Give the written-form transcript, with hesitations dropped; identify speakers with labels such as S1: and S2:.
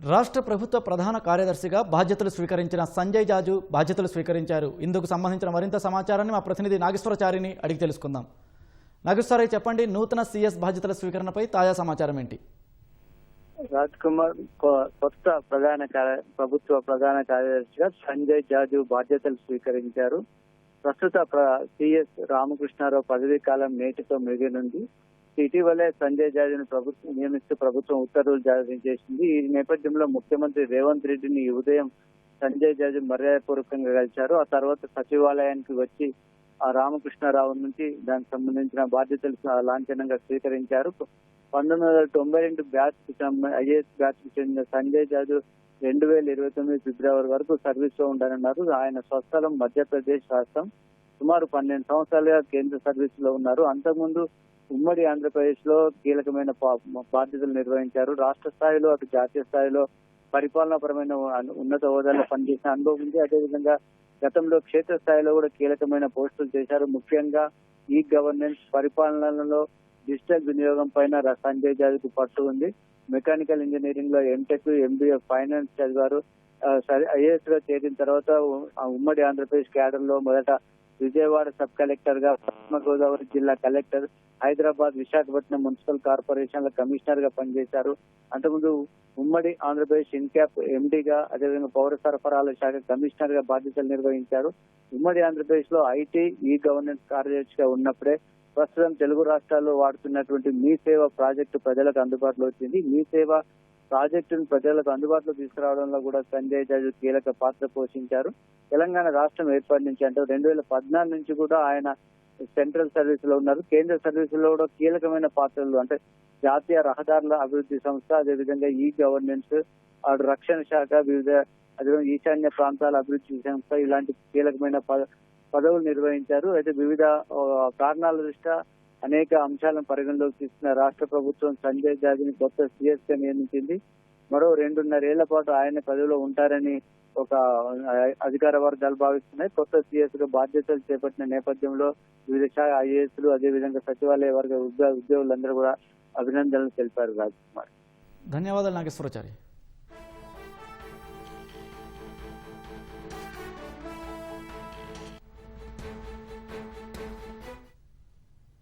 S1: రాష్ట్ర ప్రభుత్వ ప్రధాన కార్యదర్శిగా బాధ్యతలు స్వీకరించిన సంజయ్ జాజు బాధ్యతలు స్వీకరించారు. ఇందుకు సంబంధించిన మరింత సమాచారాన్ని మా ప్రతినిధి నాగేశ్వరచారిని అడిగి తెలుసుకుందాం. నాగేశ్వరయ్య, చెప్పండి, నూతన సీఎస్ బాధ్యతల స్వీకరణపై తాజా సమాచారం ఏంటి?
S2: రాజ్ కుమార్ కొత్త ప్రభుత్వ ప్రధాన కార్యదర్శిగా సంజయ్ జాజు బాధ్యతలు స్వీకరించారు. ప్రస్తుత సిఎస్ రామకృష్ణారావు పదవీ కాలం నేటితో ముగియనుంది. ఇటీవలే సంజయ్ జాజును నియమిస్తూ ప్రభుత్వం ఉత్తర్వులు జారీ చేసింది. ఈ నేపథ్యంలో ముఖ్యమంత్రి రేవంత్ రెడ్డిని ఈ ఉదయం సంజయ్ జాజు మర్యాదపూర్వకంగా కలిశారు. ఆ తర్వాత సచివాలయానికి వచ్చి ఆ రామకృష్ణారావు నుంచి దానికి సంబంధించిన బాధ్యతలు లాంఛనంగా స్వీకరించారు. 1992 బ్యాచ్ ఐఏఎస్ బ్యాచ్ కు చెందిన సంజయ్ జాజు 2029 ఫిబ్రవరి వరకు సర్వీస్ లో ఉండనున్నారు. ఆయన స్వస్థలం మధ్యప్రదేశ్ రాష్ట్రం. సుమారు 12 సంవత్సరాలుగా కేంద్ర సర్వీస్ లో ఉన్నారు. అంతకుముందు ఉమ్మడి ఆంధ్రప్రదేశ్ లో కీలకమైన బాధ్యతలు నిర్వహించారు. రాష్ట్ర స్థాయిలో అటు జాతీయ స్థాయిలో పరిపాలనాపరమైన ఉన్నత హోదాలో పనిచేసిన అనుభవం ఉంది. అదేవిధంగా గతంలో క్షేత్ర స్థాయిలో కూడా కీలకమైన పోస్టులు చేశారు. ముఖ్యంగా ఈ గవర్నెన్స్ పరిపాలనలో డిజిటల్ వినియోగం పైన సంజయ్ జాజుకు పట్టు ఉంది. మెకానికల్ ఇంజనీరింగ్ లో ఎంటెక్, ఎంబీఏ ఫైనాన్స్ చదివారు. ఐఏఎస్ గా చేరిన తర్వాత ఉమ్మడి ఆంధ్రప్రదేశ్ క్యాడర్ లో మొదట విజయవాడ సబ్ కలెక్టర్ గా, పశ్చిమ గోదావరి జిల్లా కలెక్టర్, హైదరాబాద్, విశాఖపట్నం మున్సిపల్ కార్పొరేషన్ల కమిషనర్ గా పనిచేశారు. అంతకుముందు ఉమ్మడి ఆంధ్రప్రదేశ్ ఇన్క్యాప్ ఎండీగా, అదేవిధంగా పౌర సరఫరాల శాఖ కమిషనర్ గా బాధ్యతలు నిర్వహించారు. ఉమ్మడి ఆంధ్రప్రదేశ్ లో ఐటీ, ఈ గవర్నెన్స్ కార్యదర్శిగా ఉన్నప్పుడే ప్రస్తుతం తెలుగు రాష్ట్రాల్లో వాడుతున్నటువంటి మీ సేవ ప్రాజెక్టు ప్రజలకు అందుబాటులో వచ్చింది. మీ సేవ ప్రాజెక్టును ప్రజలకు అందుబాటులో తీసుకురావడంలో కూడా సంజయ్ జాజు కీలక పాత్ర పోషించారు. తెలంగాణ రాష్ట్రం ఏర్పాటు నుంచి అంటే 2014 నుంచి కూడా ఆయన సెంట్రల్ సర్వీస్ లో ఉన్నారు. కేంద్ర సర్వీస్ లో కూడా కీలకమైన పాత్రలు అంటే జాతీయ రహదారుల అభివృద్ధి సంస్థ, అదేవిధంగా ఈ గవర్నెన్స్, రక్షణ శాఖ, అదేవిధంగా ఈశాన్య ప్రాంతాల అభివృద్ధి సంస్థ, ఇలాంటి కీలకమైన పదవులు నిర్వహించారు. అయితే వివిధ కారణాల దృష్ట్యా అనేక అంశాలను పరిగణలోకి తీసుకున్న రాష్ట్ర ప్రభుత్వం సంజయ్ జాజుని కొత్త సీఎస్ గా నియమించింది. మరో 2.5 ఏళ్ల పాటు ఆయన పదవిలో ఉంటారని ఒక అధికార వర్గాలు భావిస్తున్నాయి. కొత్త సీఎస్ గా బాధ్యతలు చేపట్టిన నేపథ్యంలో వివిధ శాఖ ఐఏఎస్లు, అదేవిధంగా సచివాలయ వర్గ ఉద్యోగులందరూ కూడా అభినందనలు తెలిపారు. రాజ్ కుమార్,
S1: ధన్యవాదాలు నాగేశ్వరచారి.